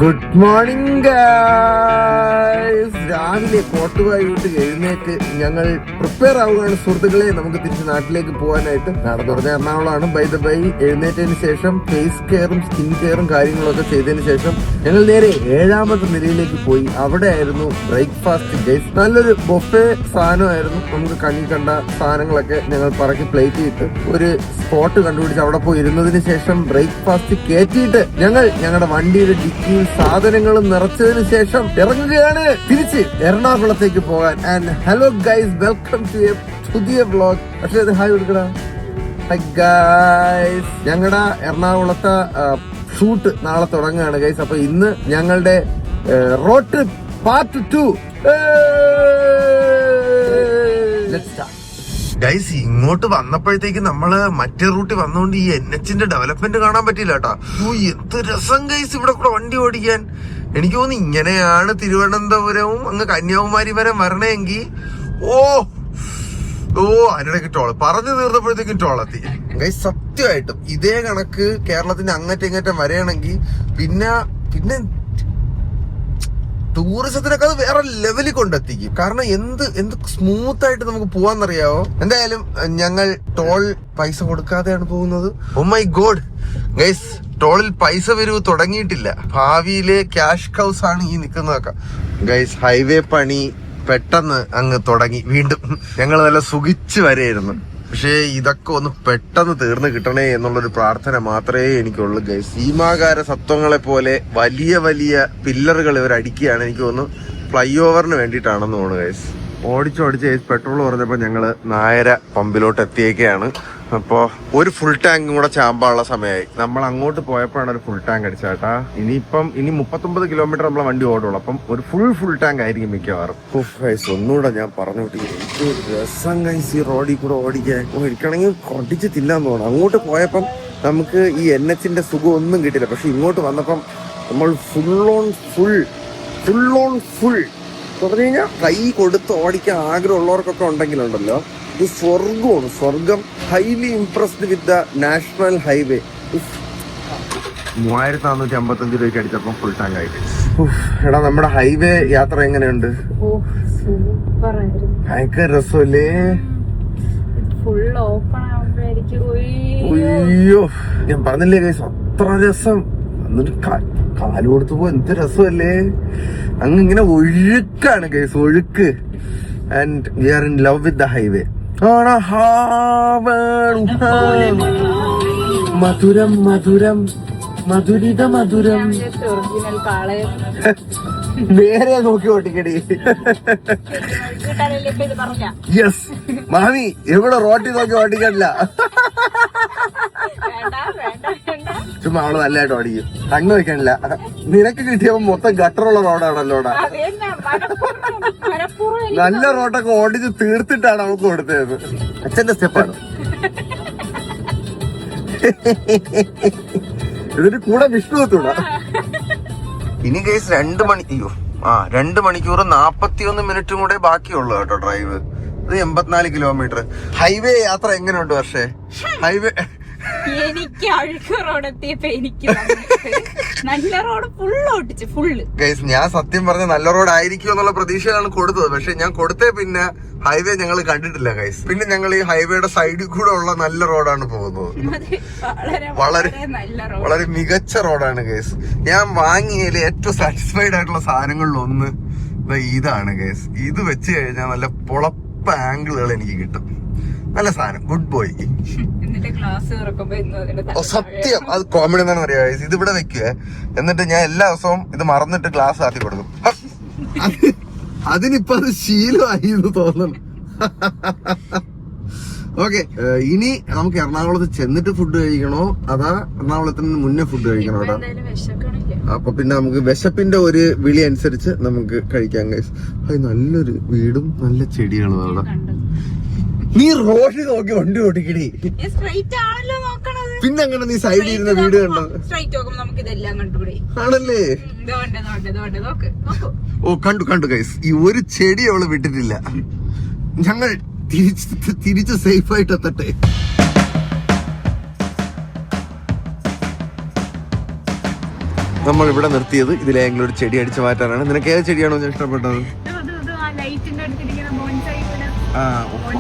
Good morning guys. രാവിലെ കോട്ടുവായിട്ട് എഴുന്നേറ്റ് ഞങ്ങൾ പ്രിപ്പയർ ആവുകയാണ് സുഹൃത്തുക്കളെ. നമുക്ക് തിരിച്ച് നാട്ടിലേക്ക് പോകാനായിട്ട്. നടന്നു പറഞ്ഞ എറണാകുളമാണ്. ബൈ ദ ബൈ എഴുന്നേറ്റതിന് ശേഷം ഫേസ് കെയറും സ്കിൻ കെയറും കാര്യങ്ങളൊക്കെ ചെയ്തതിന് ശേഷം ഞങ്ങൾ നേരെ 7ാമത്തെ നിലയിലേക്ക് പോയി. അവിടെ ആയിരുന്നു ബ്രേക്ക്ഫാസ്റ്റ് ഗൈസ്. നല്ലൊരു ബൊഫെ സാധനമായിരുന്നു. നമുക്ക് കണ്ണി കണ്ട സാധനങ്ങളൊക്കെ ഞങ്ങൾ പറക്കി പ്ലേറ്റ് ചെയ്തിട്ട് ഒരു സ്പോട്ട് കണ്ടുപിടിച്ച് അവിടെ പോയി ഇരുന്നതിന് ശേഷം ബ്രേക്ക്ഫാസ്റ്റ് കയറ്റിയിട്ട് ഞങ്ങൾ ഞങ്ങളുടെ വണ്ടിയുടെ ഡിക്കിയിൽ സാധനങ്ങളും നിറച്ചതിന് ശേഷം ഇറങ്ങുകയാണ് തിരിച്ച് എറണാകുളത്തേക്ക് പോകാൻ. And hello guys, welcome to a പുതിയ വ്ലോഗ്. പക്ഷേ അത് ഹായ് കൊടുക്കടാ. ഹൈ ഗൈസ്, ഞങ്ങളുടെ എറണാകുളത്തെ ഷൂട്ട് നാളെ തുടങ്ങുകയാണ് ഗൈസ്. അപ്പൊ ഇന്ന് ഞങ്ങളുടെ റോഡ് ട്രിപ്പ് പാർട്ട് 2. ഗൈസ്, ഇങ്ങോട്ട് വന്നപ്പോഴത്തേക്ക് നമ്മള് മറ്റേ റൂട്ടിൽ വന്നോണ്ട് ഈ NH-ന്റെ ഡെവലപ്മെന്റ് കാണാൻ പറ്റില്ല കേട്ടോ. എന്ത് രസം ഗൈസ് ഇവിടെ കൂടെ വണ്ടി ഓടിക്കാൻ. എനിക്ക് തോന്നുന്നു ഇങ്ങനെയാണ് തിരുവനന്തപുരവും അങ്ങ് കന്യാകുമാരി വരെ വരണമെങ്കിൽ അതിനിടയ്ക്ക് ടോള് പറഞ്ഞു തീർന്നപ്പോഴത്തേക്കും ടോളെത്തി ഗൈസ്. സത്യമായിട്ടും ഇതേ കണക്ക് കേരളത്തിന്റെ അങ്ങറ്റം ഇങ്ങറ്റം വരെയാണെങ്കിൽ പിന്നെ ടൂറിസത്തിനൊക്കെ അത് വേറെ ലെവലിൽ കൊണ്ടെത്തിക്കും. കാരണം എന്ത് സ്മൂത്ത് ആയിട്ട് നമുക്ക് പോവാന്നറിയാവോ. എന്തായാലും ഞങ്ങൾ ടോൾ പൈസ കൊടുക്കാതെയാണ് പോകുന്നത്. ഓ മൈ ഗോഡ് ഗൈസ്, ടോളിൽ പൈസ വരവ് തുടങ്ങിയിട്ടില്ല. ഭാവിയിലെ ക്യാഷ് കൗസ് ആണ് ഈ നിൽക്കുന്നതൊക്കെ ഗൈസ്. ഹൈവേ പണി പെട്ടെന്ന് അങ്ങ് തുടങ്ങി വീണ്ടും. ഞങ്ങൾ നല്ല സുഖിച്ച് വരെയായിരുന്നു. പക്ഷേ ഇതൊക്കെ ഒന്ന് പെട്ടെന്ന് തീർന്നു കിട്ടണേ എന്നുള്ളൊരു പ്രാർത്ഥന മാത്രമേ എനിക്കുള്ളൂ ഗൈസ്. സീമാകാര സത്വങ്ങളെ പോലെ വലിയ വലിയ പില്ലറുകൾ ഇവർ അടിക്കുകയാണ്. എനിക്ക് തോന്നുന്നു ഫ്ലൈ ഓവറിന് വേണ്ടിയിട്ടാണെന്ന് തോന്നുന്നു ഗൈസ്. ഓടിച്ച് പെട്രോൾ കുറഞ്ഞപ്പോൾ ഞങ്ങള് നായര പമ്പിലോട്ട് എത്തിയേക്കാണ്. അപ്പോ ഒരു ഫുൾ ടാങ്കും കൂടെ ചാമ്പാനുള്ള സമയമായി. നമ്മൾ അങ്ങോട്ട് പോയപ്പോഴാണ് ഒരു ഫുൾ ടാങ്ക് അടിച്ചാട്ടാ. ഇനി 39 കിലോമീറ്റർ നമ്മളെ വണ്ടി ഓടുള്ളൂ. അപ്പം ഒരു ഫുൾ ടാങ്ക് ആയിരിക്കും മിക്കവാറും. ഒന്നുകൂടെ ഞാൻ പറഞ്ഞു, എനിക്ക് രസം ഗൈസ് ഈ റോഡിൽ കൂടെ ഓടിക്കാൻ. എനിക്കാണെങ്കിൽ കൊടിച്ച് തിന്നാന്ന് തോന്നുന്നു. അങ്ങോട്ട് പോയപ്പം നമുക്ക് ഈ NH-ന്റെ സുഖം ഒന്നും കിട്ടില്ല. പക്ഷെ ഇങ്ങോട്ട് വന്നപ്പം നമ്മൾ ഫുൾ പറഞ്ഞു കഴിഞ്ഞാൽ കൈ കൊടുത്ത് ഓടിക്കാൻ ആഗ്രഹമുള്ളവർക്കൊക്കെ ഉണ്ടെങ്കിലുണ്ടല്ലോ, ഇത് സ്വർഗമാണ്, സ്വർഗം. Highly impressed with the national highway. 3455 രൂപയ്ക്ക് അടിച്ചപ്പം ഫുൾ ടാങ്ക് ആയിട്ട്. എടാ, നമ്മുടെ ഹൈവേ യാത്ര എങ്ങനെയുണ്ട്? ഭയങ്കര രസമല്ലേ? അയ്യോ, ഞാൻ പറഞ്ഞില്ലേ ഗൈസ്, അത്ര രസം. എന്നിട്ട് കാല് കൊടുത്തു പോ, എന്ത് രസമല്ലേ. അങ്ങ് ഇങ്ങനെ ഒഴുക്കാണ് ഗൈസ്, ഒഴുക്ക്. And we are in love with the highway. മധുരം മധുരം മധുരിത മധുരം. നേരെ നോക്കി ഓട്ടിക്കടി. യെസ് മാമി, എവിടെ റോട്ടി നോക്കി ഓട്ടിക്കല്ല. ചുമ്മാ അവള് നല്ലതായിട്ട് ഓടിക്കും, കണ്ണു വെക്കണില്ല. നിനക്ക് കിട്ടിയപ്പോ മൊത്തം ഗട്ടറുള്ള റോഡാണല്ലോടാ. നല്ല റോഡൊക്കെ ഓടിച്ച് തീർത്തിട്ടാണ് അവൾക്ക് കൊടുത്തത്. അച്ഛന്റെ സ്റ്റെപ്പാണ്. ഇതിന്റെ കൂടെ വിഷ്ണു എത്തൂടാ. ഇനി കേസ് 2 മണിക്കൂർ 41 മിനിറ്റും കൂടെ ബാക്കിയുള്ളൂ കേട്ടോ ഡ്രൈവ്. ഇത് 84 കിലോമീറ്റർ. ഹൈവേ യാത്ര എങ്ങനെയുണ്ട് പക്ഷേ? ഹൈവേ എനിക്ക് അഴുക്ക് റോഡ് എത്തിയപ്പോ എനിക്ക് നല്ല റോഡ് ഫുള്ള് ഗൈസ്, ഞാൻ സത്യം പറഞ്ഞ നല്ല റോഡ് ആയിരിക്കും എന്നുള്ള പ്രതീക്ഷയിലാണ് കൊടുത്തത്. പക്ഷെ ഞാൻ കൊടുത്തേ പിന്നെ ഹൈവേ ഞങ്ങൾ കണ്ടിട്ടില്ല ഗൈസ്. പിന്നെ ഞങ്ങൾ ഈ ഹൈവേയുടെ സൈഡിൽ കൂടെ ഉള്ള നല്ല റോഡാണ് പോകുന്നത്. വളരെ മികച്ച റോഡാണ് ഗൈസ്. ഞാൻ വാങ്ങിയതിൽ ഏറ്റവും സാറ്റിസ്ഫൈഡ് ആയിട്ടുള്ള സാധനങ്ങളിൽ ഒന്ന് ഇതാണ് ഗൈസ്. ഇത് വെച്ച് കഴിഞ്ഞാൽ നല്ല പൊളപ്പ ആംഗിളുകൾ എനിക്ക് കിട്ടും. നല്ല സാധനം, ഗുഡ് ബോയ്. സത്യം, അത് കോമഡി എന്താണെന്ന് അറിയാം. ഇത് ഇവിടെ വെക്കുവേ, എന്നിട്ട് ഞാൻ എല്ലാ ദിവസവും ഇത് മറന്നിട്ട് ഗ്ലാസ് ആക്കി കൊടുക്കും. അതിനിപ്പോ അത് ശീലമായി എന്ന് തോന്നുന്നു. ഓക്കെ, ഇനി നമുക്ക് എറണാകുളത്ത് ചെന്നിട്ട് ഫുഡ് കഴിക്കണോ അതാ എറണാകുളത്തിന് മുന്നേ ഫുഡ് കഴിക്കണോ? അപ്പൊ പിന്നെ നമുക്ക് വിശപ്പിന്റെ ഒരു വിളി അനുസരിച്ച് നമുക്ക് കഴിക്കാം ഗൈസ്. അത് നല്ലൊരു വീടും നല്ല ചെടികളും അവിടെ. നീ റോഡിൽ നോക്കി വണ്ടി ഓടിക്കടി. പിന്നെ അങ്ങനെ നീ സൈഡിൽ ഇരുന്ന വീട് കണ്ടത് ആണല്ലേ? ഓ, കണ്ടു ഗൈസ്. ഈ ഒരു ചെടി അവള് വിട്ടിട്ടില്ല. ഞങ്ങൾ തിരിച്ച് സേഫ് ആയിട്ട് എത്തട്ടെ. നമ്മൾ ഇവിടെ നിർത്തിയത് ഇതിലേതെങ്കിലും ഒരു ചെടി അടിച്ചു മാറ്റാനാണ്. നിനക്ക് ഏത് ചെടിയാണോ ഞാൻ ഇഷ്ടപ്പെട്ടത്? ആ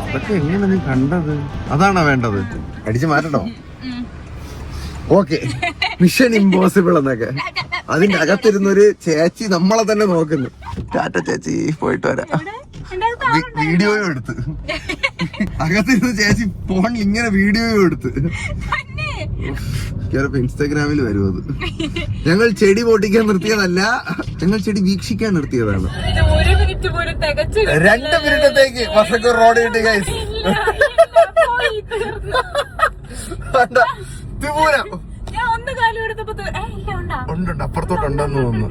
അതൊക്കെ എങ്ങനെ നീ കണ്ടത്? അതാണോ വേണ്ടത്? അടിച്ചു മാറ്റണോ? ഓക്കെ, മിഷൻ ഇമ്പോസിബിൾ എന്നൊക്കെ. അതിന്റെ അകത്തിരുന്നൊരു ചേച്ചി നമ്മളെ തന്നെ നോക്കുന്നു. ടാറ്റ ചേച്ചി, പോയിട്ട് വരാം. വീഡിയോയും എടുത്ത് അകത്തിരുന്ന് ചേച്ചി ഫോണിൽ ഇങ്ങനെ വീഡിയോയും എടുത്ത് ചിലപ്പോ ഇൻസ്റ്റാഗ്രാമിൽ വരും അത്. ഞങ്ങൾ ചെടി പൊട്ടിക്കാൻ നിർത്തിയതല്ല, ഞങ്ങൾ ചെടി വീക്ഷിക്കാൻ നിർത്തിയതാണ്. 2 മിനിറ്റത്തേക്ക് വർഷക്കൂർ റോഡ് കിട്ടി ഗൈസ്. ഉണ്ട്, അപ്പുറത്തോട്ടുണ്ടെന്ന് തോന്നുന്നു.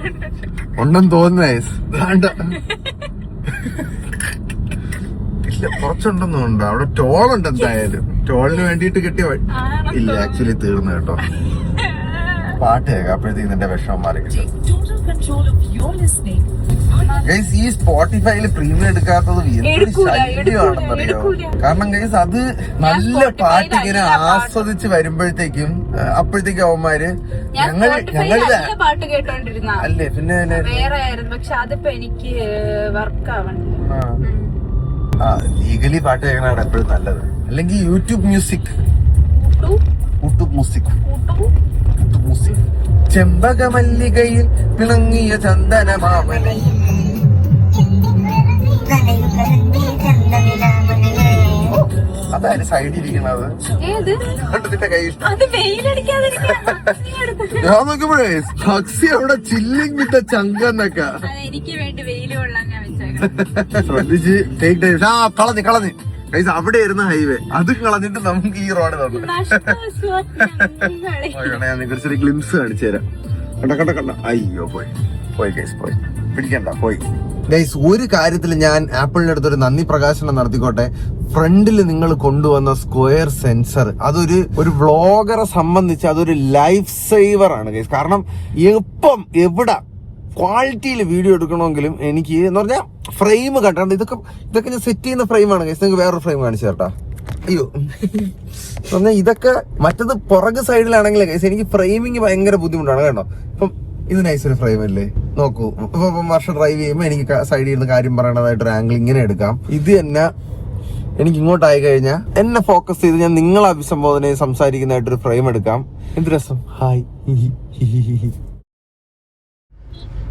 ഉണ്ടെന്ന് തോന്നുന്നു ഗൈസ്. ഇല്ല, കുറച്ചുണ്ടെന്ന് തോന്നുന്നു. അവിടെ ടോളുണ്ട്. എന്തായാലും ടോളിന് വേണ്ടിട്ട് കിട്ടിയ ഇല്ല, ആക്ച്വലി തീർന്നു കേട്ടോ. പാട്ട് കേൾക്കാം, അപ്പോഴത്തേക്ക് നിന്റെ വിഷമം മാറി കിട്ടും. ഗൈസ്, ഈ സ്പോട്ടിഫൈയിൽ പ്രീമിയം എടുക്കാത്തത് ശല്യമാണെന്നറിയോ? കാരണം ഗൈസ് അത് നല്ല പാട്ട് ഇങ്ങനെ ആസ്വദിച്ച് വരുമ്പോഴത്തേക്കും അവന്മാര് ഞങ്ങളുടെ പാട്ട് കേട്ടോണ്ടിരുന്ന അല്ലേ പിന്നെ വേറെ ആയിരുന്നു. പക്ഷെ അതിപ്പോ എനിക്ക് വർക്ക് ലീഗലി പാട്ട് കേൾക്കണതാണ് എപ്പോഴും നല്ലത്. അല്ലെങ്കിൽ യൂട്യൂബ് മ്യൂസിക്, ചെമ്പകമല്ലികയിൽ പിണങ്ങിയ ചന്ദനമാമലയിൽ അതായത് സൈഡിലിരിക്കണത് നിന്റെ കൈ ഇഷ്ടം. ഞാൻ നോക്കുമ്പോഴേ സക്സി അവിടെ ചില്ലിങ് വിത്ത ചങ്കന്നൊക്കെ ശ്രദ്ധിച്ച് ടേക്ക് ടൈം. ആ കളഞ്ഞ് ഗൈസ്, അവിടെ ഇരുന്ന ഹൈവേ അത് കളഞ്ഞിട്ട് നമുക്ക് ഈ റോഡ് തന്നു. ഞാൻ നിങ്ങൾക്ക് ഗ്ലിംസ് കാണിച്ചു തരാം. കണ്ട അയ്യോ പോയി ഗൈസ്, പോയി പിടിക്കണ്ട, പോയി ഗൈസ്. ഒരു കാര്യത്തിൽ ഞാൻ ആപ്പിളിന്റെ അടുത്തൊരു നന്ദി പ്രകാശനം നടത്തിക്കോട്ടെ. ഫ്രണ്ടിൽ നിങ്ങൾ കൊണ്ടുവന്ന സ്ക്വയർ സെൻസർ അതൊരു വ്ളോഗറെ സംബന്ധിച്ച് അതൊരു ലൈഫ് സേവർ ആണ് ഗൈസ്. കാരണം എപ്പം എവിടെ ക്വാളിറ്റിയിൽ വീഡിയോ എടുക്കണമെങ്കിലും എനിക്ക് എന്ന് പറഞ്ഞാൽ ഫ്രെയിം കണ്ടാണ്ട് ഇതൊക്കെ ഞാൻ സെറ്റ് ചെയ്യുന്ന ഫ്രെയിമാണ് ഗൈസ്. നിങ്ങൾക്ക് വേറൊരു ഫ്രെയിം കാണിച്ചു തരട്ടാ. അയ്യോ, പറഞ്ഞാൽ ഇതൊക്കെ മറ്റത് പുറക് സൈഡിലാണെങ്കിലേ ഗൈസ് എനിക്ക് ഫ്രെയിമിങ് ഭയങ്കര ബുദ്ധിമുട്ടാണ് കേട്ടോ. ഇപ്പം ഇത് നൈസൊരു ഫ്രെയിം അല്ലേ, നോക്കൂ. ഇപ്പം വർഷം ഡ്രൈവ് ചെയ്യുമ്പോൾ എനിക്ക് സൈഡിൽ നിന്ന് കാര്യം പറയണതായിട്ടൊരു ആംഗിൾ ഇങ്ങനെ എടുക്കാം. ഇത് തന്നെ എനിക്ക് ഇങ്ങോട്ടായി കഴിഞ്ഞാൽ എന്നെ ഫോക്കസ് ചെയ്ത് ഞാൻ നിങ്ങളെ അഭിസംബോധനയെ സംസാരിക്കുന്നതായിട്ടൊരു ഫ്രെയിം എടുക്കാം. എന്ത് രസം. ഹായ്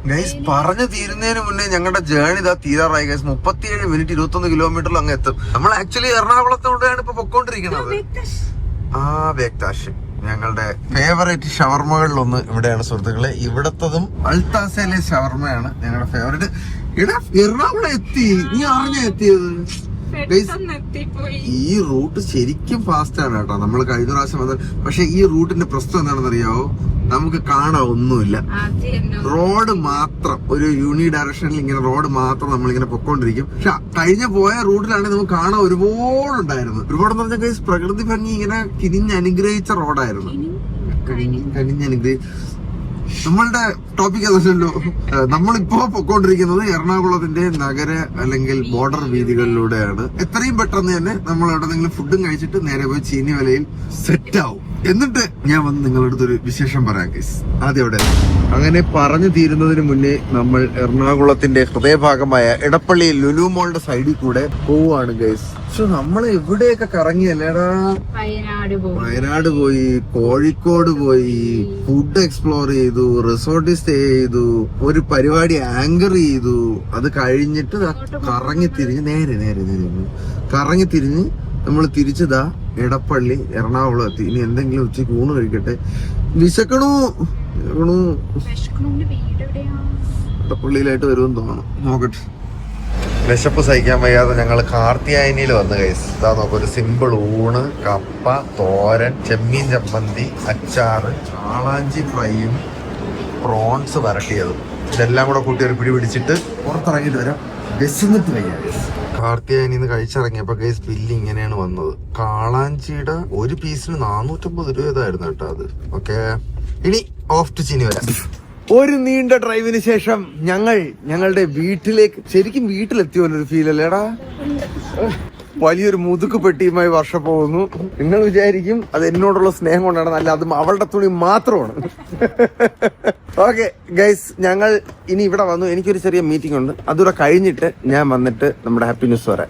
ഗൈസ്, പറഞ്ഞു തീരുന്നതിന് മുന്നേ ഞങ്ങളുടെ ജേണി ഇതാ തീരാറായി ഗൈസ്. 37 മിനിറ്റ് 21 കിലോമീറ്ററിൽ അങ്ങ് എത്തും. നമ്മൾ ആക്ച്വലി എറണാകുളത്തോടെയാണ് ഇപ്പൊ പൊക്കോണ്ടിരിക്കുന്നത്. ബേക്താഷ് ഞങ്ങളുടെ ഫേവറേറ്റ് ഷവർമകളിലൊന്ന് ഇവിടെയാണ് സുഹൃത്തുക്കളെ. ഇവിടത്തതും അൾത്താസയിലെ ഷവർമയാണ് ഞങ്ങളുടെ ഫേവറേറ്റ്. എറണാകുളം എത്തി, നീ അറിഞ്ഞ എത്തിയത്? ഈ റൂട്ട് ശരിക്കും ഫാസ്റ്റ് ആണ് കേട്ടോ. നമ്മൾ കഴിഞ്ഞ പ്രാവശ്യം വന്നത്. പക്ഷെ ഈ റൂട്ടിന്റെ പ്രശ്നം എന്താണെന്ന് അറിയാവോ? നമുക്ക് കാണാൻ ഒന്നുമില്ല. റോഡ് മാത്രം ഒരു യൂണി ഡയറക്ഷനിൽ ഇങ്ങനെ റോഡ് മാത്രം നമ്മളിങ്ങനെ പൊക്കോണ്ടിരിക്കും. പക്ഷെ കഴിഞ്ഞ പോയ റൂട്ടിലാണെങ്കിൽ നമുക്ക് കാണാൻ ഒരുപാടുണ്ടായിരുന്നു. ഒരുപാടെന്ന് പറഞ്ഞാൽ പ്രകൃതി ഭംഗി ഇങ്ങനെ കിനിഞ്ഞനുഗ്രഹിച്ച റോഡായിരുന്നു. നമ്മളുടെ ടോപ്പിക് അതല്ലോ. നമ്മളിപ്പോ പൊക്കോണ്ടിരിക്കുന്നത് എറണാകുളത്തിന്റെ നഗര അല്ലെങ്കിൽ ബോർഡർ വീതികളിലൂടെയാണ്. എത്രയും പെട്ടെന്ന് തന്നെ നമ്മൾ എവിടെന്നെങ്കിലും ഫുഡും കഴിച്ചിട്ട് നേരെ പോയി ചീനി വലയിൽ സെറ്റ് ആവും. എന്നിട്ട് ഞാൻ വന്ന് നിങ്ങളുടെ അടുത്തൊരു വിശേഷം പറയാം ഗൈസ്. ആദ്യം അവിടെ അങ്ങനെ പറഞ്ഞു തീരുന്നതിന് മുന്നേ നമ്മൾ എറണാകുളത്തിന്റെ ഹൃദയഭാഗമായ എടപ്പള്ളി ലുലു മോളുടെ സൈഡിൽ കൂടെ പോവാണ് ഗൈസ്. പക്ഷെ നമ്മൾ എവിടെയൊക്കെ കറങ്ങിയല്ലേടാ. വയനാട് പോയി, കോഴിക്കോട് പോയി, ഫുഡ് എക്സ്പ്ലോർ ചെയ്തു, റിസോർട്ടിൽ സ്റ്റേ ചെയ്തു, ഒരു പരിപാടി ആങ്കർ ചെയ്തു. അത് കഴിഞ്ഞിട്ട് കറങ്ങി തിരിഞ്ഞ് നേരെ കറങ്ങി തിരിഞ്ഞ് നമ്മൾ തിരിച്ചതാ എടപ്പള്ളി എറണാകുളം എത്തി. ഇനി എന്തെങ്കിലും ഉച്ചയ്ക്ക് ഊണ് കഴിക്കട്ടെ. വിശക്കണു. എടപ്പള്ളിയിലായിട്ട് വരുമെന്ന് തോന്നണം, നോക്കട്ടെ. വിശപ്പ് സഹിക്കാൻ വയ്യാതെ ഞങ്ങൾ കാർത്തിയായനിയിൽ വന്ന് ഗൈസ്. ഇതാ നോക്കും, ഒരു സിമ്പിൾ ഊണ്, കപ്പ, തോരൻ, ചെമ്മീൻ ചമ്മന്തി, അച്ചാറ്, കാളാഞ്ചി ഫ്രൈയും പ്രോൺസ് വരട്ടിയതും ഇതെല്ലാം കൂടെ കൂട്ടി ഒരു പിടി പിടിച്ചിട്ട് പുറത്തിറങ്ങിയിട്ട് വരാം. വിശന്നിട്ട് വയ്യ ഗൈസ്. കാർത്തിയായനിന്ന് കഴിച്ചിറങ്ങിയപ്പോ ഗൈസ് ബില്ല് ഇങ്ങനെയാണ് വന്നത്. കാളാഞ്ചിയുടെ ഒരു പീസിന് 450 രൂപയായിരുന്നു കേട്ടോ അത്. ഓക്കെ, ഇനി ഓഫ് ടു ചിനി വരാം. ഒരു നീണ്ട ഡ്രൈവിന് ശേഷം ഞങ്ങളുടെ വീട്ടിലേക്ക് ശരിക്കും വീട്ടിലെത്തിയ പോലൊരു ഫീൽ അല്ലേടാ. വലിയൊരു മുതുക്ക് പെട്ടിയുമായി വർഷ പോകുന്നു. നിങ്ങൾ വിചാരിക്കും അത് എന്നോടുള്ള സ്നേഹം കൊണ്ടാണ്, അല്ല അതും അവളുടെ തുണി മാത്രമാണ്. ഓക്കെ ഗൈസ്, ഞങ്ങൾ ഇനി ഇവിടെ വന്നു. എനിക്കൊരു ചെറിയ മീറ്റിംഗ് ഉണ്ട്, അതുകൂടെ കഴിഞ്ഞിട്ട് ഞാൻ വന്നിട്ട് നമ്മുടെ ഹാപ്പി ന്യൂസ് വരാം.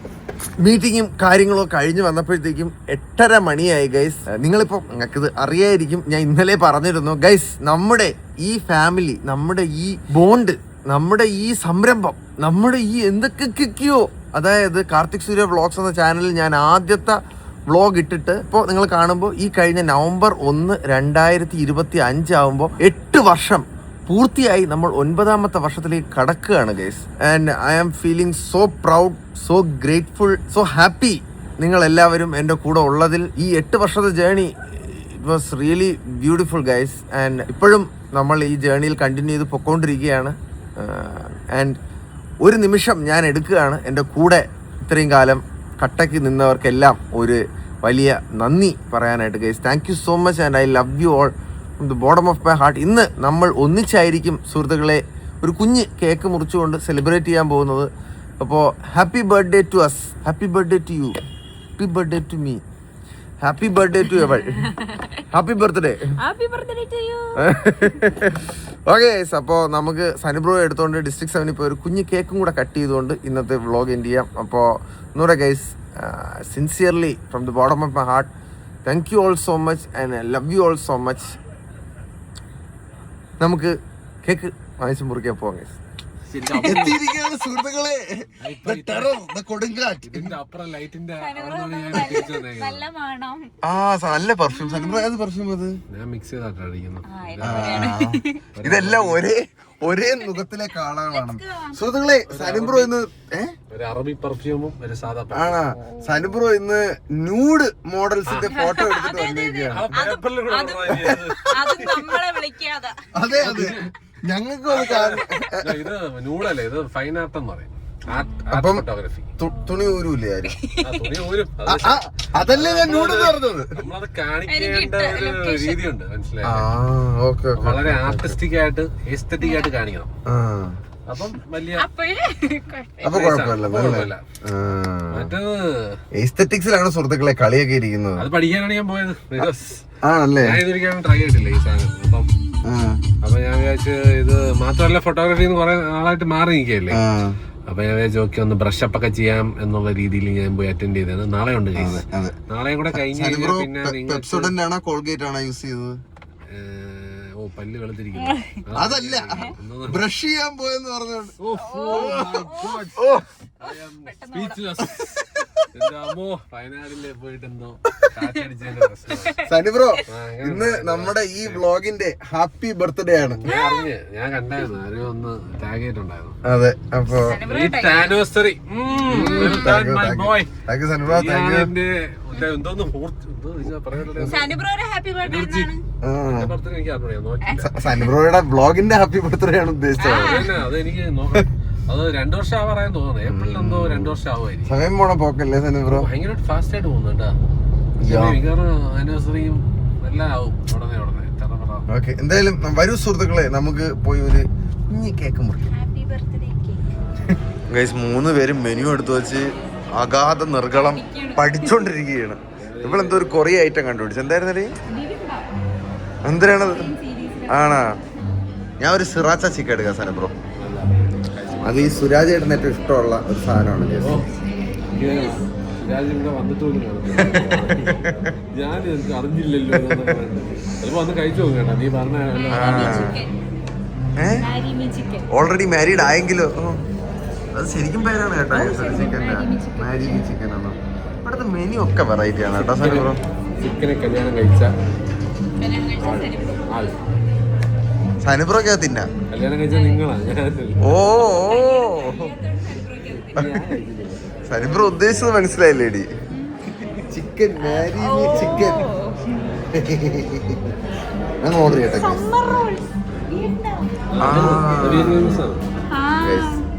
മീറ്റിങ്ങും കാര്യങ്ങളും കഴിഞ്ഞ് വന്നപ്പോഴത്തേക്കും 8:30 മണിയായി ഗൈസ്. നിങ്ങളിപ്പോ നിങ്ങൾക്കിത് അറിയായിരിക്കും, ഞാൻ ഇന്നലെ പറഞ്ഞിരുന്നു ഗൈസ്, നമ്മുടെ ഈ ഫാമിലി, നമ്മുടെ ഈ ബോണ്ട്, നമ്മുടെ ഈ സംരംഭം, നമ്മുടെ ഈ എന്തൊക്കെയോ, അതായത് കാർത്തിക് സൂര്യ വ്ളോഗ്സ് എന്ന ചാനലിൽ ഞാൻ ആദ്യത്തെ വ്ളോഗ് ഇട്ടിട്ട് ഇപ്പോൾ നിങ്ങൾ കാണുമ്പോൾ ഈ കഴിഞ്ഞ നവംബർ 1, 2025 ആകുമ്പോൾ 8 വർഷം പൂർത്തിയായി. നമ്മൾ 9ാമത്തെ വർഷത്തിലേക്ക് കടക്കുകയാണ് guys. And I am feeling so proud, so grateful, so happy നിങ്ങൾ എല്ലാവരും എൻ്റെ കൂടെ ഉള്ളതിൽ. ഈ 8 വർഷത്തെ journey it was really beautiful guys. And ഇപ്പോഴും നമ്മൾ ഈ ജേണിയിൽ കണ്ടിന്യൂ ചെയ്ത് പൊക്കോണ്ടിരിക്കുകയാണ്. ആൻഡ് ഒരു നിമിഷം ഞാൻ എടുക്കുകയാണ്, എൻ്റെ കൂടെ ഇത്രയും കാലം കട്ടയ്ക്ക് നിന്നവർക്കെല്ലാം ഒരു വലിയ നന്ദി പറയാനായിട്ട് guys. Thank you so much and I love you all from the bottom of my heart. ഇന്ന് നമ്മൾ ഒന്നിച്ചായിരിക്കും സുഹൃത്തുക്കളെ ഒരു കുഞ്ഞ് കേക്ക് മുറിച്ചുകൊണ്ട് സെലിബ്രേറ്റ് ചെയ്യാൻ പോകുന്നത്. അപ്പോൾ happy birthday to us, happy birthday to you, happy birthday to me, happy birthday ടു എവൾ, happy birthday, happy birthday to you. Okay guys, അപ്പോൾ നമുക്ക് സനിബ്രോ എടുത്തുകൊണ്ട് ഡിസ്ട്രിക്ട് 7 ഇപ്പോൾ ഒരു കുഞ്ഞ് കേക്കും കൂടെ കട്ട് ചെയ്തുകൊണ്ട് ഇന്നത്തെ വ്ളോഗ് എൻഡ് ചെയ്യാം. അപ്പോൾ ഒന്നുകൂടെ guys, sincerely from the bottom of my heart thank you all so much and love you all so much. നമുക്ക് കേക്ക് വാങ്ങിച്ച് മുറിക്കാൻ പോവാം ഗൈസ്. എത്തിയിരിക്കുകയാണ് സുഹൃത്തുക്കളെ, കൊടുങ്കാറ്റ്. നല്ല പെർഫ്യൂം. ഏത് പെർഫ്യൂം അത്? ഇതെല്ലാം ഒരേ മുഖത്തിലെ ആളുകളാണ് സുഹൃത്തുക്കളെ. സനിബ്രോ ഇന്ന് അറബി പെർഫ്യൂമും ഒരു സാധാ ആണോ? സനിബ്രോ ഇന്ന് ന്യൂഡ് മോഡൽസിന്റെ ഫോട്ടോ എടുത്തിട്ട് വന്നിരിക്കുകയാണ്. അതെ അതെ, ഞങ്ങൾക്ക് ഇത് നൂഡല്ലേ, ഇത് ഫൈൻ ആർട്ട് എന്ന് പറയും. അപ്പം തുണി ഊരൂല്ലേ ആരും? അതല്ലേ ഞാൻ നൂഡ് പറഞ്ഞത്. നമ്മളത് കാണിക്കേണ്ട ഒരു രീതിയുണ്ട്, മനസ്സിലായി? വളരെ ആർട്ടിസ്റ്റിക് ആയിട്ട് എസ്തെറ്റിക് ആയിട്ട് കാണിക്കണം. അപ്പം വലിയ അപ്പൊ കുഴപ്പമില്ല. മറ്റേത് എസ്തെറ്റിക്സിലാണ് സുഹൃത്തുക്കളെ കളിയൊക്കെ ഇരിക്കുന്നത്. അത് പഠിക്കാനാണ് ഞാൻ പോയത്. ആണല്ലേ? ഞാൻ ഇതൊരിക്കലും ട്രൈ ചെയ്തിട്ടില്ല ഈ സാധനം. അപ്പൊ ഞാൻ വിചാരിച്ചു, ഇത് മാത്രമല്ല ഫോട്ടോഗ്രാഫി കുറെ നാളായിട്ട് മാറി നിൽക്കുകയല്ലേ. അപ്പൊ ഞാൻ വിചാരിച്ചു ഓക്കെ ഒന്ന് ബ്രഷ് അപ്പ് ഒക്കെ ചെയ്യാം എന്നുള്ള രീതിയിൽ ഞാൻ പോയി അറ്റൻഡ് ചെയ്തത്. നാളെ ഉണ്ട് കേസ്. നാളെയും കൂടെ കഴിഞ്ഞ് പിന്നെ കോൾഗേറ്റ് ആണോ യൂസ് ചെയ്തത്? ഓ, പല്ല് വെളുത്തിരിക്കുന്നു. അതല്ല, ബ്രഷ് ചെയ്യാൻ പോയെന്ന് പറഞ്ഞോണ്ട്. സനിബ്രോ, ഇന്ന് നമ്മുടെ ഈ വ്ളോഗിന്റെ ഹാപ്പി ബർത്ത്ഡേ ആണ്. ഞാൻ കണ്ടായിരുന്നു, ആരും ഒന്ന് ടാഗ് ചെയ്തിട്ടുണ്ടായിരുന്നു. അതെ, അപ്പൊ ആനിവേഴ്സറി സനിബ്രോയുടെ വ്ളോഗിന്റെ ഹാപ്പി ബർത്ത്ഡേ ആണ് ഉദ്ദേശിച്ചത്. അതെനിക്ക് നോക്കാം, അത് 2 വർഷം ആവാറായി തോന്നുന്നു. ഏപ്രിൽ എന്തോ 2 വർഷം ആവുമായിരിക്കും. സമയം പോണ പോക്കല്ലേ സനിബ്രോ? ഭയങ്കരമായിട്ട് ഫാസ്റ്റ് ആയിട്ട് പോകുന്നുണ്ടാ. ആനിവേഴ്സറിയും എല്ലാം ആവും ഉടനെ. ഓക്കെ, എന്തായാലും വരൂ സുഹൃത്തുക്കളെ, നമുക്ക് പോയി ഒരു കുഞ്ഞി കേക്ക് മുറിക്കാം. ഗൈസ്, 3 പേരും മെനു എടുത്തു വെച്ച് അഗാധ നിർഗളം പഠിച്ചോണ്ടിരിക്കുകയാണ്. ഇവളെന്തോ ഒരു കൊറിയ ഐറ്റം കണ്ടുപിടിച്ചു. എന്തായിരുന്നേ? എന്തിനാണത്? ആണാ, ഞാൻ ഒരു സിറാച്ച ചിക്കൻ എടുക്കാം സനബ്രോ. അത് ഈ സുരാജ് ചേട്ടന് ഏറ്റവും ഇഷ്ടമുള്ള ഒരു സാധനമാണ്. ഞാൻ അറിഞ്ഞില്ലല്ലോ, വന്ന് കഴിച്ചു നോക്കണ്ട. നീ പറഞ്ഞ ഓൾറെഡി മാരീഡ് ആയെങ്കിലോ? അത് ശരിക്കും പേരാണ് കേട്ടോ, ചിക്കൻ്റെ മാരി ചിക്കൻ ആണ്. ഇവിടുത്തെ മെനു ഒക്കെ വെറൈറ്റി ആണ് കേട്ടോ സനിബ്രോ. ചിക്കനെ കല്യാണം കഴിച്ച സനിബ്രോക്കാ തിന്നാ. കല്യാണം കഴിച്ച നിങ്ങളാ? ഓ, സനിബ്രോ ഉദ്ദേശിച്ചത് മനസ്സിലായില്ലേടി? ചിക്കൻ മാരി ചിക്കൻ. ഞാൻ ഓർഡർ ചെയ്യട്ടെ.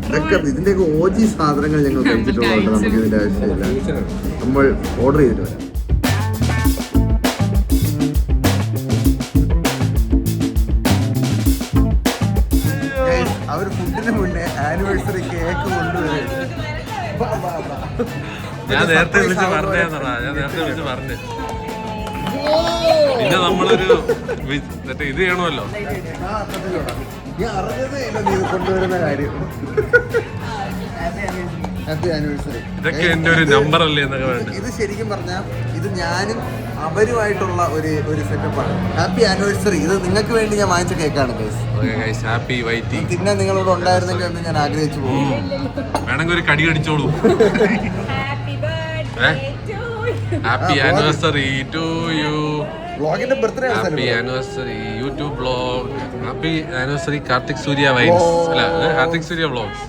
ഇതൊക്കെ ഇതിന്റെയൊക്കെ ഓജി സാധനങ്ങൾ ഞങ്ങൾ കഴിച്ചിട്ടുള്ളതുകൊണ്ട് നമുക്ക് ഇതിന്റെ ആവശ്യമില്ല. നമ്മൾ ഓർഡർ ചെയ്തിട്ട് വരാം. അവർ ഫുഡിന് മുന്നേ ആനിവേഴ്സറി കേക്ക് കൊണ്ടുവരും. ഞാൻ നേരത്തെ വിളിച്ച് പറഞ്ഞു. പിന്നെ നമ്മളൊരു മറ്റേ ഇത് ചെയ്യണമല്ലോ. ഞാൻ അറിഞ്ഞതേ ഇല്ല നീ കൊണ്ടുവരുന്ന കാര്യം. Happy anniversary. ഇതൊക്കെ എന്റെ ഒരു നമ്പർ അല്ലേ എന്നൊക്കെ വേണ്ട. ഇത് ശരിക്കും പറഞ്ഞാൽ ഇത് ഞാനും അവരുമായിട്ടുള്ള ഒരു സെറ്റപ്പാണ്. Happy anniversary. ഇത് നിങ്ങൾക്ക് വേണ്ടി ഞാൻ വാങ്ങിച്ച കേക്കാണ് ഗൈസ്. ഹാപ്പി വൈറ്റി. പിന്നെ നിങ്ങളോട് ഉണ്ടായിരുന്നെങ്കിൽ എന്ന് ഞാൻ ആഗ്രഹിച്ചു പോകും. വേണമെങ്കിൽ ഒരു കടി കടിച്ചോളൂ. Happy anniversary to you. വ്ളോഗിന്റെ birthday happy anniversary YouTube vlog. Happy anniversary Karthik Surya vines. അല്ല, കാർത്തിക് സൂര്യ വ്ളോഗ്സ്.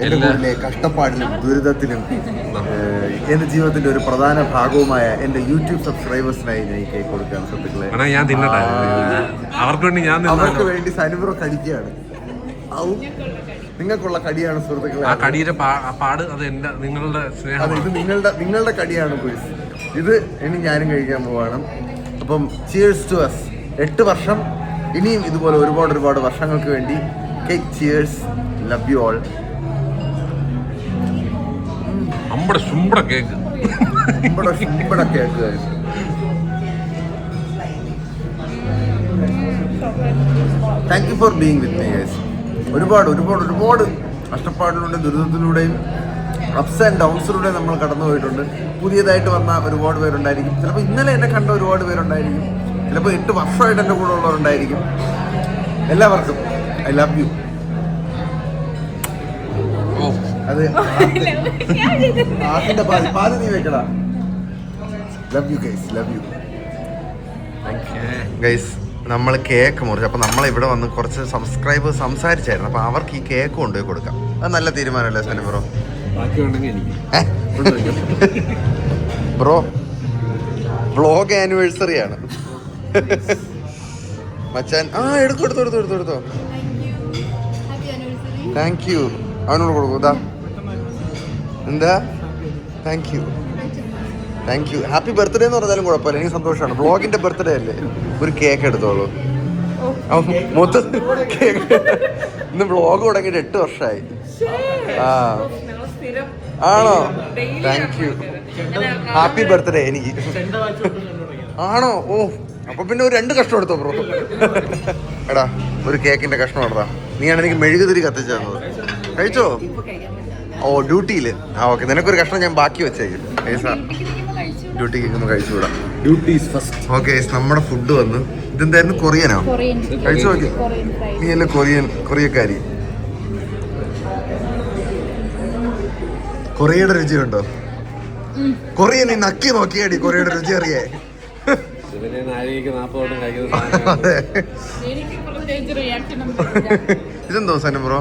എല്ലാ കഷ്ടപ്പാടിലും ദുരിതത്തിലും എന്റെ ജീവിതത്തിന്റെ ഒരു പ്രധാന ഭാഗവുമായ എന്റെ യൂട്യൂബ് സബ്സ്ക്രൈബേഴ്സിനായി ഞാൻ ഈ കേക്ക് കൊടുക്കുകയാണ് സുഹൃത്തുക്കളെ. ഞാൻ തിന്നട്ടെ. അവർക്ക് വേണ്ടി അവർക്ക് വേണ്ടി സനുബ്രോ കടിക്കുകയാണ്. നിങ്ങൾക്കുള്ള കടിയാണ് സുഹൃത്തുക്കളെ. ആ കടിയുടെ പാട് അത് എന്റെ നിങ്ങളുടെ സ്നേഹം. ഇത് നിങ്ങളുടെ കടിയാണ് പോയിസ്. ഇത് ഇനി ഞാനും കഴിക്കാൻ പോവാണ്. അപ്പം ചിയേഴ്സ് ടു അസ്. 8 വർഷം ഇനിയും ഇതുപോലെ ഒരുപാട് വർഷങ്ങൾക്ക് വേണ്ടി cake cheers. Love you all. ശുംബട cake. Cake. Thank you for being with me guys. ഒരുപാട് കഷ്ടപ്പാടിലൂടെ ദുരിതത്തിലൂടെയും അപ്സ് ആൻഡ് ഡൗൺസിലൂടെ നമ്മൾ കടന്നു പോയിട്ടുണ്ട്. പുതിയതായിട്ട് വന്ന ഒരുപാട് പേരുണ്ടായിരിക്കും. ചിലപ്പോൾ ഇന്നലെ എന്നെ കണ്ട ഒരുപാട് പേരുണ്ടായിരിക്കും. ചിലപ്പോൾ 8 വർഷമായിട്ട് എൻ്റെ കൂടെ ഉള്ളവരുണ്ടായിരിക്കും. എല്ലാവർക്കും ഐ ലവ് യു. അത് ആസിന്റെ പാല് നീ വെക്കടാ. Love you guys. Love you guys. നമ്മൾ കേക്ക് മുറിച്ചു. അപ്പോൾ നമ്മളിവിടെ വന്ന് കുറച്ച് സബ്സ്ക്രൈബേഴ്സ് സംസാരിച്ചായിരുന്നു. അപ്പോൾ അവർക്ക് ഈ കേക്ക് കൊണ്ടുപോയി കൊടുക്കാം. അത് നല്ല തീരുമാനമല്ലേ Sanu bro? Bro vlog anniversary ആണ് മച്ചാൻ. എടുത്തോ. Thank you. അവനോട് കൊടുക്കൂ. ഇതാ എന്താ താങ്ക് യു. ഹാപ്പി ബർത്ത്ഡേ എന്ന് പറഞ്ഞാലും കുഴപ്പമില്ല, എനിക്ക് സന്തോഷമാണ്. വ്ളോഗിന്റെ ബർത്ത്ഡേ അല്ലേ. ഒരു കേക്ക് എടുത്തോളൂ. മൊത്തത്തിൽ കേക്ക്. ഇന്ന് വ്ളോഗ് തുടങ്ങിയിട്ട് 8 വർഷമായി. ആണോ? Thank you. ഹാപ്പി ബർത്ത്ഡേ എനിക്ക്. ആണോ? ഓ, അപ്പൊ പിന്നെ ഒരു 2 കഷ്ണം എടുത്തോ ബ്രോ. എടാ ഒരു കേക്കിന്റെ കഷ്ണം എടുത്താ. നീയാണ് എനിക്ക് മെഴുകുതിരി കത്തിച്ചു തന്നത്. കഴിച്ചോ? ഓ, ഡ്യൂട്ടിയില്. ഓക്കെ, നിനക്കൊരു കഷ്ണം ഞാൻ ബാക്കി വെച്ചേക്കും. ഡ്യൂട്ടിക്ക് കഴിച്ചു വിടാം. Duties first. ഓക്കെ, നമ്മുടെ ഫുഡ് വന്ന്. ഇതെന്തായിരുന്നു? കൊറിയനോ? കഴിച്ചു നോക്കി. നീ അല്ലേ കൊറിയക്കാരി. കൊറിയയുടെ രുചിയുണ്ടോ? കൊറിയൻ നീ നക്കി നോക്കിയാടി കൊറിയയുടെ രുചി അറിയേ. ഇതെന്തോ സനു ബ്രോ?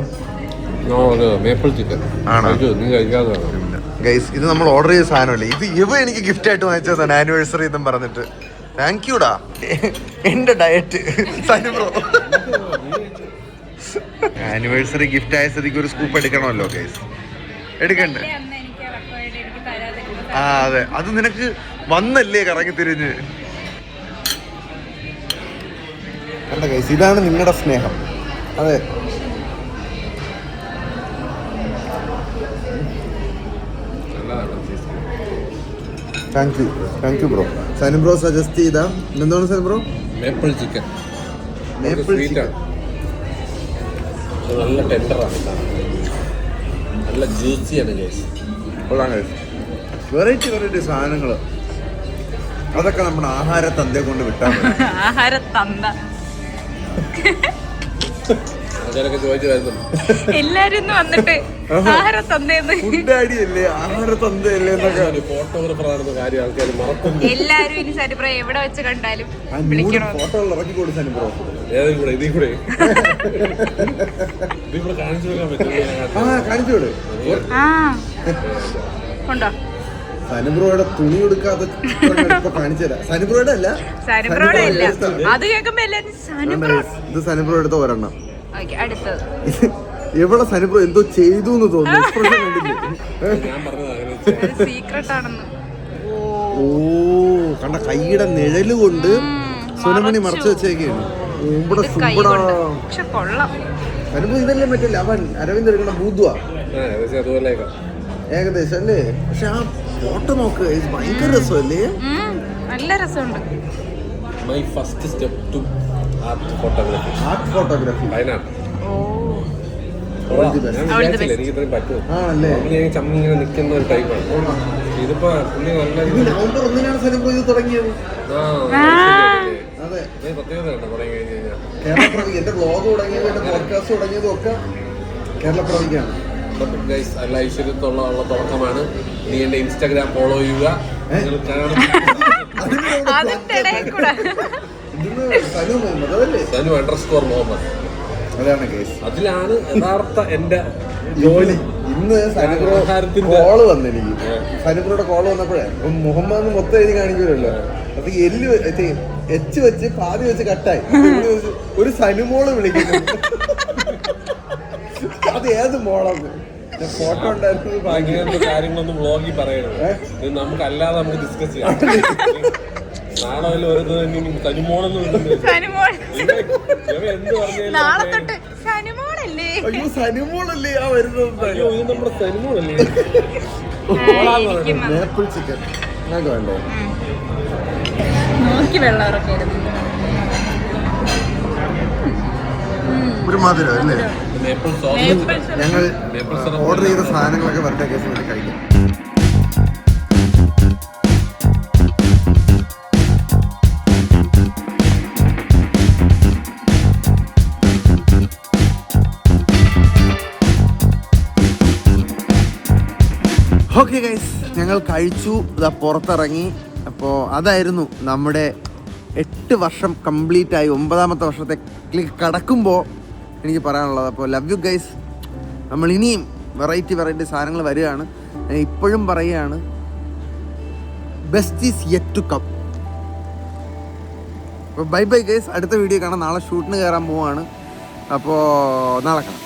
ഗൈസ്, ഇത് നമ്മൾ ഓർഡർ ചെയ്ത സാധനമല്ലേ. ഇത് എനിക്ക് ഗിഫ്റ്റ് ആയിട്ട് വാങ്ങിച്ചതാണ് ആനിവേഴ്സറി എന്നും പറഞ്ഞിട്ട്. താങ്ക് യുടാ. എന്റെ diet Sanu bro. Anniversary gift ആയ സ്ഥിതിക്ക് ഒരു സ്കൂപ്പ് എടുക്കണമല്ലോ ഗൈസ്. എടുക്കണ്ടേ? അതെ, അത് നിനക്ക് വന്നല്ലേ കറങ്ങി തിരിഞ്ഞ്. കണ്ട ഗൈസ്, ഇതാണ് നിങ്ങളുടെ സ്നേഹം. അതെ, thank you bro. Sanu bro suggest ചെയ്താ എന്താണ് സനു ബ്രോ? Maple chicken. നല്ല ടെൻഡറാണ്, നല്ല ജ്യൂസിയാണ് ഗൈസ്. വെറൈറ്റി സാധനങ്ങൾ. അതൊക്കെ നമ്മുടെ ആഹാരത്തന്തയെ കൊണ്ട് വിട്ടാൽ ആഹാരത്തന്ത എല്ലാരും വന്നിട്ട് ആഹാരത്തന്തയല്ലേ എന്നൊക്കെ ഫോട്ടോഗ്രാഫറാണെന്ന കാര്യം ആൾക്കാർ മറക്കുന്നു. എല്ലാരും ഇനി സനുബ്രോ എവിടെ വെച്ച് കണ്ടാലും വിളിക്കണം. ഫോട്ടോ ഇറക്കി കൊടുക്കും സനുബ്രോ. കാണിച്ചു വിട്. ഉണ്ടോ? സനുബ്രോയുടെ തുണി എടുക്കാതെ കാണിച്ചു തരാം. സനുബ്രോയുടെ അല്ല, അത് കേൾക്കുമ്പോ എല്ലാരും സനുബ്രോ. ഇത് സനുബ്രോ എടുത്ത ഒരെണ്ണം. അടുത്തത് എവിടെ സനുബ്രോ എന്തോ ചെയ്തു എന്ന് തോന്നുന്നു. സീക്രട്ട് ആണെന്ന്. ഓ, കണ്ട കൈയുടെ നിഴല് കൊണ്ട് സുനമണി മറച്ചു വെച്ചേക്കാണ്. സനുബ്രോ ഇതല്ലേ മറ്റല്ലേ അവൻ അരവിന്ദ് എടുക്കണ ബൂദ്വ ഏകദേശം അല്ലേ? പക്ഷെ ആ ഫോട്ടോ നോക്ക് ഭയങ്കര രസമല്ലേ? നല്ല രസമുണ്ട്. My first step to art photography Wayanad. ഞാൻ വിചാരിച്ചില്ല എനിക്ക് ഇത്രയും പറ്റും. ഞാൻ ചമ്മിങ്ങനെ നിൽക്കുന്ന ഒരു ടൈപ്പാണ്. ഇതിപ്പോ പുള്ളി നല്ല നവംബർ 1-നാണ് സനുപ്രോ ഇത് തുടങ്ങിയത്. അതെ, പ്രത്യേകത ഉണ്ട് തുടങ്ങി കഴിഞ്ഞ് കഴിഞ്ഞാൽ. കേരള പ്രവി എന്റെ ബ്ലോഗ് തുടങ്ങിയത് എന്റെ പോഡ്കാസ്റ്റ് തുടങ്ങിയതും ഒക്കെ കേരള പ്രവിക്കാണ്. നല്ല ഐശ്വര്യത്തുള്ള തുടക്കമാണ്. നീ എന്റെ ഇൻസ്റ്റാഗ്രാം ഫോളോ ചെയ്യുക. നിങ്ങൾ കാണും സനു_മുഹമ്മദ്. അതാണ് കേസ്. അതിലാണ് യഥാർത്ഥ എന്റെ ജോലി. ഇന്ന് കോള് വന്നെനിക്ക്. സനുപ്രോയുടെ കോള് വന്നപ്പോഴേ മുഹമ്മദ് മൊത്തം എഴുതി കാണിക്കുമല്ലോ. അപ്പൊ എച്ച് വെച്ച് പാതി വെച്ച് കട്ടായി. ഒരു സനുമോള് വിളിക്കുന്നു. അത് ഏത് മോളാണ്? ഫോട്ടോ ഉണ്ടായിരുന്നു. കാര്യങ്ങളൊന്നും വ്ളോഗിൽ പറയരുത്. ഇത് നമുക്കല്ലാതെ നമുക്ക് ഡിസ്കസ് ചെയ്യാം. നാളെ സനുമോളെന്ന് എന്ത് സനുമോളല്ലേ? അയ്യോ സനുമോളല്ലേ ആ വരുന്നത്? അയ്യോ ഇത് നമ്മുടെ സനുമോളല്ലേ? മേപ്പിൾ ചിക്കൻ ഞങ്ങൾക്ക് വേണ്ടോ? ഒരു മധുരം അല്ലേ? ഞങ്ങൾ ഓർഡർ ചെയ്ത സാധനങ്ങളൊക്കെ വെറുതെ കേസ് വേണ്ടി കഴിക്കും. ഓക്കെ ഗൈസ്, ഞങ്ങൾ കഴിച്ചു, ഇതാ പുറത്തിറങ്ങി. അപ്പോൾ അതായിരുന്നു നമ്മുടെ 8 വർഷം കംപ്ലീറ്റ് ആയി 9ാമത്തെ വർഷത്തേക്ക് കടക്കുമ്പോൾ എനിക്ക് പറയാനുള്ളത്. അപ്പോൾ ലവ് യു ഗൈസ്. നമ്മൾ ഇനിയും വെറൈറ്റി സാധനങ്ങൾ വരികയാണ്. ഞാൻ ഇപ്പോഴും പറയുകയാണ്, best is yet to come. അപ്പോൾ ബൈ ബൈ ഗൈസ്. അടുത്ത വീഡിയോ കാണാം. നാളെ ഷൂട്ടിന് കയറാൻ പോവാണ്. അപ്പോൾ നാളെ കാണാം.